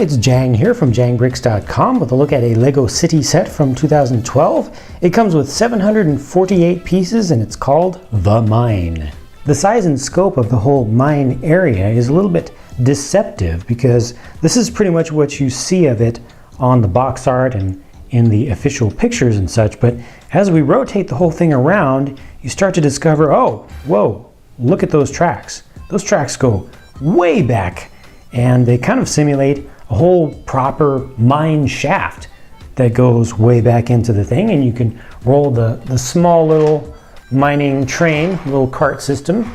it's JANG here from jangbricks.com with a look at a Lego City set from 2012. It comes with 748 pieces and it's called The Mine. The size and scope of the whole mine area is a little bit deceptive because this is pretty much what you see of it on the box art and in the official pictures and such, but as we rotate the whole thing around, you start to discover, oh, whoa, look at those tracks. Those tracks go way back and they kind of simulate a whole proper mine shaft that goes way back into the thing, and you can roll the small little mining train, little cart system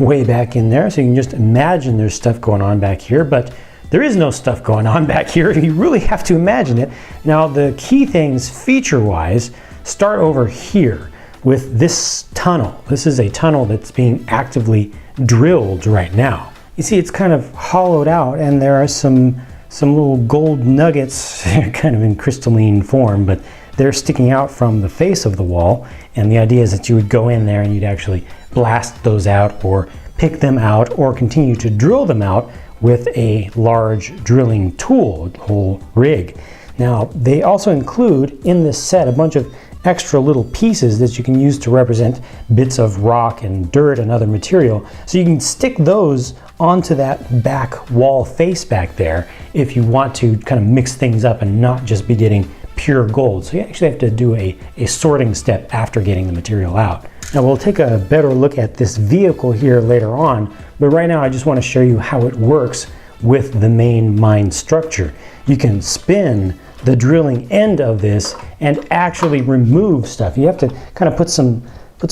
way back in there, so you can just imagine there's stuff going on back here, but there is no stuff going on back here. You really have to imagine it. Now the key things feature-wise start over here with this tunnel. This is a tunnel that's being actively drilled right now. You see it's kind of hollowed out and there are some little gold nuggets kind of in crystalline form, but they're sticking out from the face of the wall, and the idea is that you would go in there and you'd actually blast those out or pick them out or continue to drill them out with a large drilling tool, whole rig. Now they also include in this set a bunch of extra little pieces that you can use to represent bits of rock and dirt and other material, so you can stick those onto that back wall face back there if you want to kind of mix things up and not just be getting pure gold. So you actually have to do a sorting step after getting the material out. Now we'll take a better look at this vehicle here later on, but right now I just want to show you how it works with the main mine structure. You can spin the drilling end of this and actually remove stuff. You have to kind of put some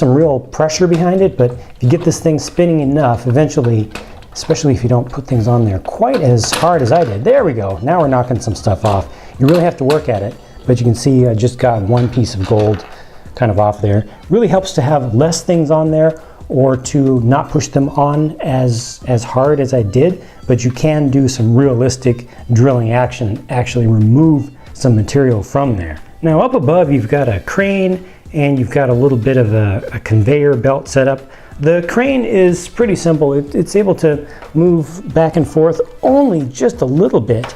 real pressure behind it, but if you get this thing spinning enough, eventually, especially if you don't put things on there quite as hard as I did. There we go. Now we're knocking some stuff off. You really have to work at it, but you can see I just got one piece of gold kind of off there. Really helps to have less things on there or to not push them on as hard as I did, but you can do some realistic drilling action and actually remove some material from there. Now up above you've got a crane and you've got a little bit of a conveyor belt set up. The crane is pretty simple. It's able to move back and forth only just a little bit.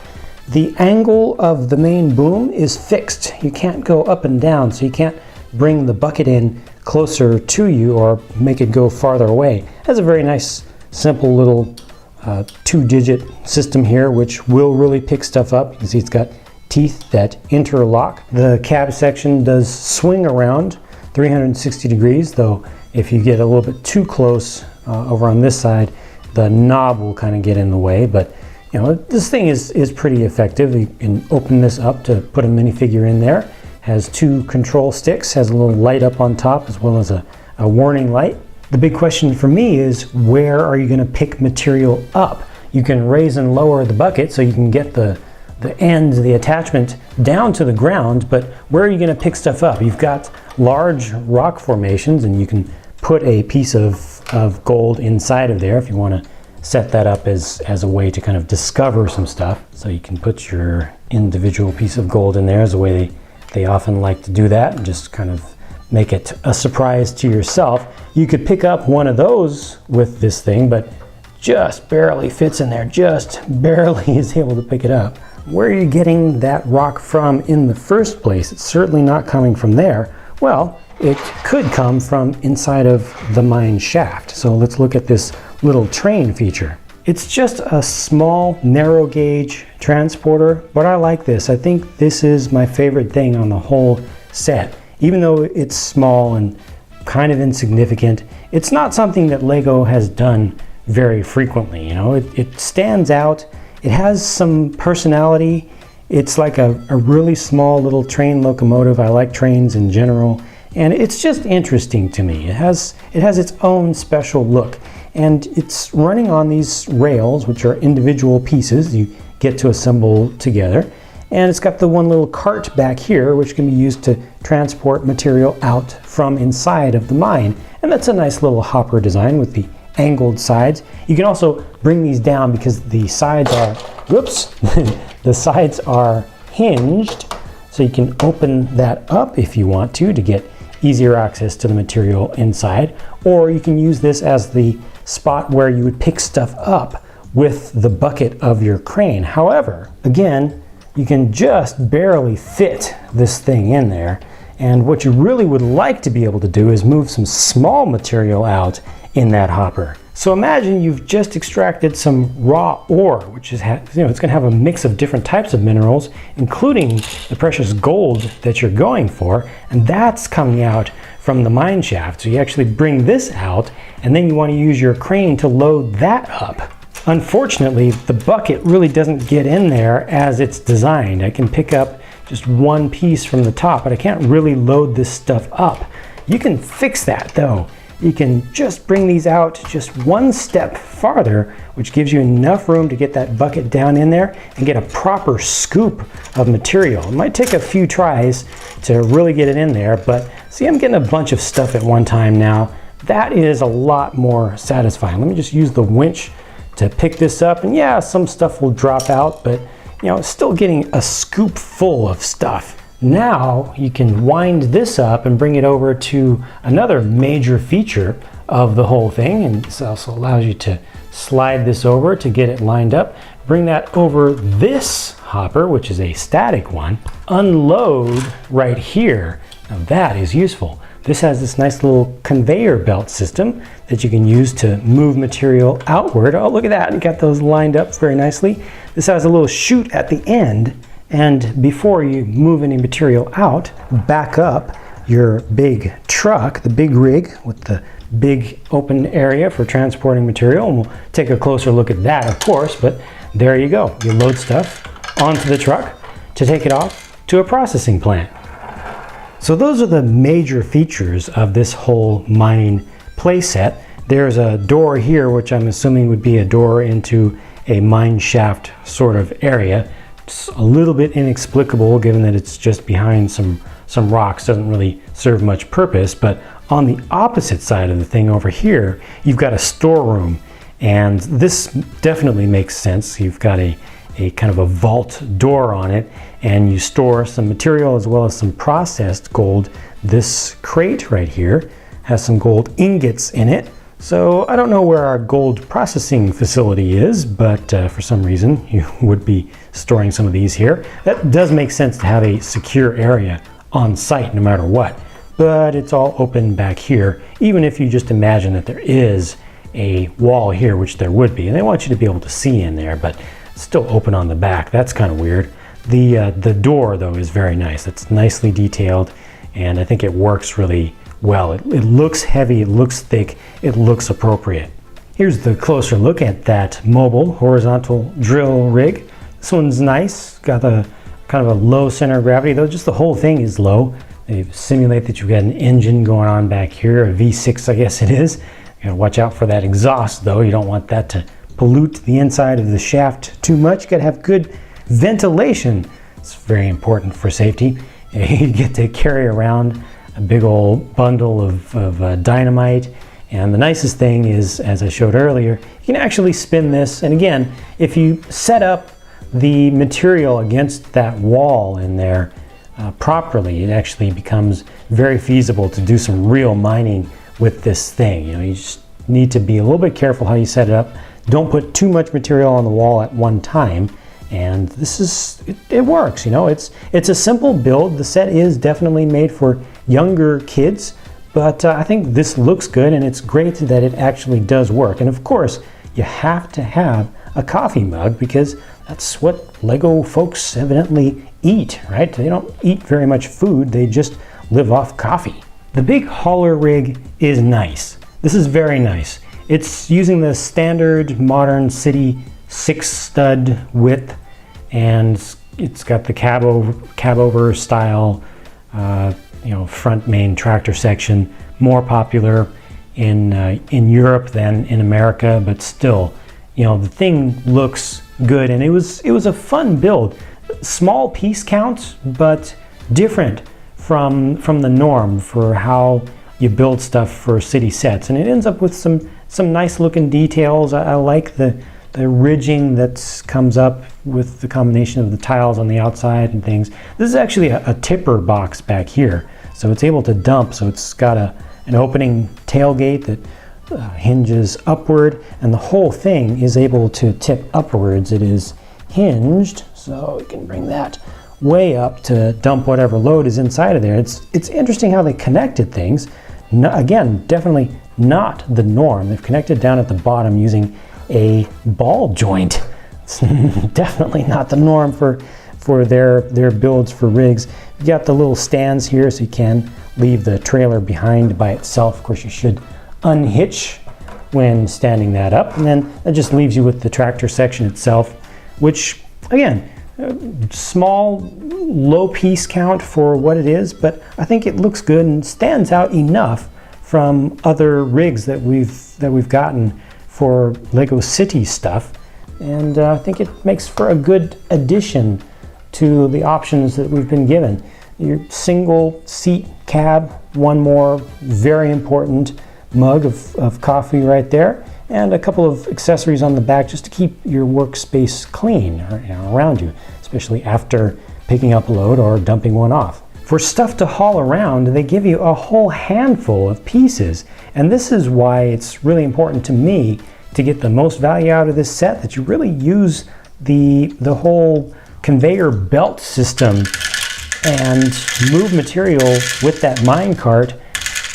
The angle of the main boom is fixed. You can't go up and down, so you can't bring the bucket in closer to you or make it go farther away. It has a very nice, simple little two-digit system here, which will really pick stuff up. You can see it's got teeth that interlock. The cab section does swing around 360 degrees, though if you get a little bit too close over on this side, the knob will kind of get in the way, but you know, this thing is pretty effective. You can open this up to put a minifigure in there. Has two control sticks, has a little light up on top as well as a warning light. The big question for me is, where are you going to pick material up? You can raise and lower the bucket so you can get the end, the attachment down to the ground, but where are you going to pick stuff up? You've got large rock formations and you can put a piece of gold inside of there if you want to set that up as a way to kind of discover some stuff. So you can put your individual piece of gold in there as a way they often like to do that, and just kind of make it a surprise to yourself. You could pick up one of those with this thing, but just barely fits in there, just barely is able to pick it up. Where are you getting that rock from in the first place? It's certainly not coming from there. Well, it could come from inside of the mine shaft. So let's look at this little train feature. It's just a small, narrow gauge transporter, but I like this. I think this is my favorite thing on the whole set. Even though it's small and kind of insignificant, it's not something that Lego has done very frequently. You know, it stands out. It has some personality. It's like a really small little train locomotive. I like trains in general, and it's just interesting to me. It has its own special look. And it's running on these rails, which are individual pieces you get to assemble together. And it's got the one little cart back here, which can be used to transport material out from inside of the mine. And that's a nice little hopper design with the angled sides. You can also bring these down because the sides are, whoops, the sides are hinged. So you can open that up if you want to get easier access to the material inside. Or you can use this as the spot where you would pick stuff up with the bucket of your crane. However, again, you can just barely fit this thing in there. And what you really would like to be able to do is move some small material out in that hopper. So imagine you've just extracted some raw ore, which is, it's going to have a mix of different types of minerals, including the precious gold that you're going for, and that's coming out from the mine shaft. So you actually bring this out, and then you want to use your crane to load that up. Unfortunately, the bucket really doesn't get in there as it's designed. I can pick up just one piece from the top, but I can't really load this stuff up. You can fix that though. You can just bring these out just one step farther, which gives you enough room to get that bucket down in there and get a proper scoop of material. It might take a few tries to really get it in there, but see, I'm getting a bunch of stuff at one time now. That is a lot more satisfying. Let me just use the winch to pick this up, and yeah, some stuff will drop out, but still getting a scoop full of stuff. Now you can wind this up and bring it over to another major feature of the whole thing, and this also allows you to slide this over to get it lined up. Bring that over this hopper, which is a static one, unload right here. Now that is useful. This has this nice little conveyor belt system that you can use to move material outward. Oh, look at that, you got those lined up very nicely. This has a little chute at the end, and before you move any material out, back up your big truck, the big rig with the big open area for transporting material, and we'll take a closer look at that, of course, but there you go. You load stuff onto the truck to take it off to a processing plant. So those are the major features of this whole mining playset. There's a door here, which I'm assuming would be a door into a mine shaft sort of area. It's a little bit inexplicable given that it's just behind some rocks, doesn't really serve much purpose, but on the opposite side of the thing over here, you've got a storeroom, and this definitely makes sense. You've got a kind of a vault door on it, and you store some material as well as some processed gold. This crate right here has some gold ingots in it. So I don't know where our gold processing facility is, but for some reason you would be storing some of these here. That does make sense to have a secure area on site no matter what, but it's all open back here, even if you just imagine that there is a wall here, which there would be, and they want you to be able to see in there, but it's still open on the back. That's kind of weird. The door though is very nice. It's nicely detailed, and I think it works really well. It looks heavy, it looks thick, it looks appropriate. Here's the closer look at that mobile horizontal drill rig. This one's nice, got a kind of a low center of gravity, though just the whole thing is low. They simulate that you've got an engine going on back here, a V6 I guess it is. You gotta watch out for that exhaust though. You don't want that to pollute the inside of the shaft too much. You gotta have good ventilation. It's very important for safety. You get to carry around a big old bundle of dynamite, and the nicest thing is, as I showed earlier, you can actually spin this, and again, if you set up the material against that wall in there properly, it actually becomes very feasible to do some real mining with this thing. You just need to be a little bit careful how you set it up. Don't put too much material on the wall at one time, and this is, it works. It's a simple build. The set is definitely made for younger kids, but I think this looks good, and it's great that it actually does work. And of course, you have to have a coffee mug, because that's what Lego folks evidently eat, right? They don't eat very much food, they just live off coffee. The big hauler rig is nice. This is very nice. It's using the standard modern city 6-stud width, and it's got the cab over style front main tractor section. More popular in Europe than in America, but still, the thing looks good, and it was a fun build. Small piece count, but different from the norm for how you build stuff for city sets, and it ends up with some nice looking details. I like the ridging that comes up with the combination of the tiles on the outside and things. This is actually a tipper box back here, so it's able to dump, so it's got an opening tailgate that hinges upward, and the whole thing is able to tip upwards. It is hinged, so we can bring that way up to dump whatever load is inside of there. It's interesting how they connected things. No, again, definitely not the norm. They've connected down at the bottom using a ball joint. It's definitely not the norm for their builds for rigs. You got the little stands here, so you can leave the trailer behind by itself. Of course, you should unhitch when standing that up, and then that just leaves you with the tractor section itself, which again, small, low piece count for what it is, but I think it looks good and stands out enough from other rigs that we've gotten for Lego City stuff, and I think it makes for a good addition to the options that we've been given. Your single seat cab, one more very important mug of coffee right there, and a couple of accessories on the back just to keep your workspace clean around you, especially after picking up a load or dumping one off. For stuff to haul around, they give you a whole handful of pieces, and this is why it's really important to me to get the most value out of this set, that you really use the whole conveyor belt system and move material with that mine cart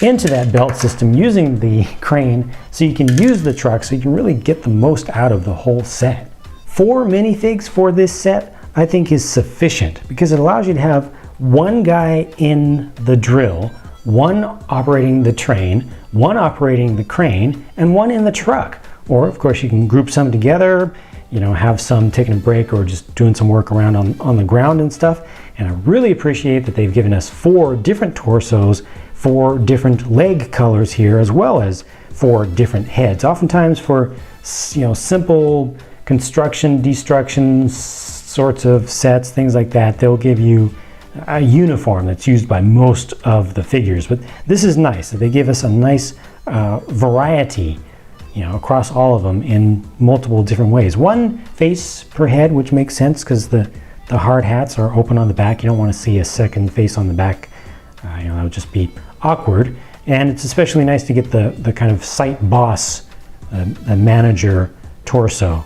into that belt system using the crane, so you can use the truck, so you can really get the most out of the whole set. 4 minifigs for this set I think is sufficient, because it allows you to have one guy in the drill, one operating the train, one operating the crane, and one in the truck. Or of course you can group some together, have some taking a break or just doing some work around on the ground and stuff. And I really appreciate that they've given us 4 different torsos, 4 different leg colors here, as well as 4 different heads. Oftentimes for simple construction, destruction sorts of sets, things like that, they'll give you a uniform that's used by most of the figures. But this is nice that they give us a nice variety across all of them in multiple different ways. One face per head, which makes sense because the hard hats are open on the back. You don't want to see a second face on the back. That would just be awkward. And it's especially nice to get the kind of site boss, a manager torso.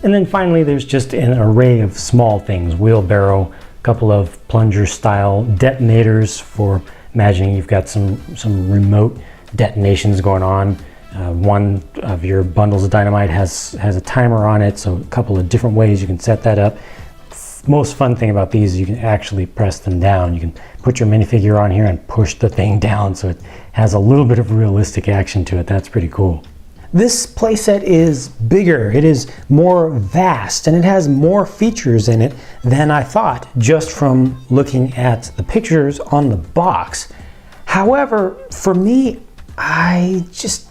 And then finally, there's just an array of small things. Wheelbarrow, a couple of plunger style detonators for imagining you've got some remote detonations going on. One of your bundles of dynamite has a timer on it, so a couple of different ways you can set that up. Most fun thing about these is you can actually press them down. You can put your minifigure on here and push the thing down, so it has a little bit of realistic action to it. That's pretty cool. This playset is bigger, it is more vast, and it has more features in it than I thought just from looking at the pictures on the box. However, for me, I just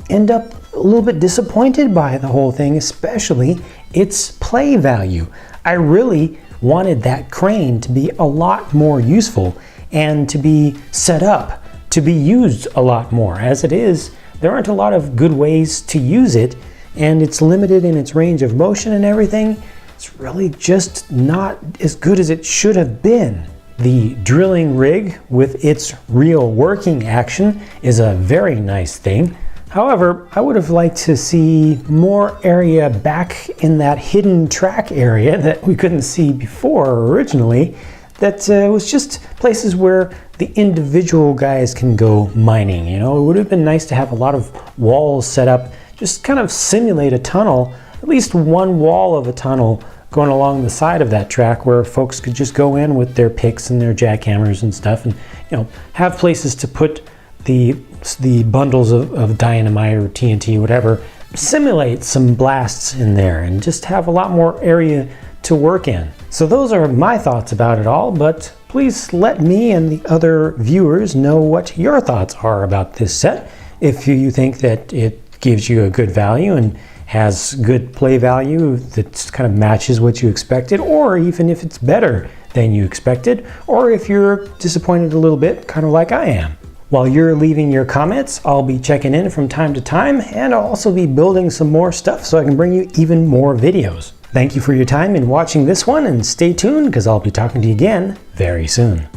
end up a little bit disappointed by the whole thing, especially its play value. I really wanted that crane to be a lot more useful and to be set up to be used a lot more. As it is, there aren't a lot of good ways to use it, and it's limited in its range of motion and everything. It's really just not as good as it should have been. The drilling rig with its real working action is a very nice thing. However, I would have liked to see more area back in that hidden track area that we couldn't see before originally. That was just places where the individual guys can go mining. It would have been nice to have a lot of walls set up, just kind of simulate a tunnel, at least one wall of a tunnel going along the side of that track where folks could just go in with their picks and their jackhammers and stuff, and have places to put the bundles of dynamite or TNT, whatever, simulate some blasts in there and just have a lot more area to work in. So those are my thoughts about it all, but please let me and the other viewers know what your thoughts are about this set. If you think that it gives you a good value and has good play value that kind of matches what you expected, or even if it's better than you expected, or if you're disappointed a little bit, kind of like I am. While you're leaving your comments, I'll be checking in from time to time, and I'll also be building some more stuff so I can bring you even more videos. Thank you for your time in watching this one, and stay tuned because I'll be talking to you again very soon.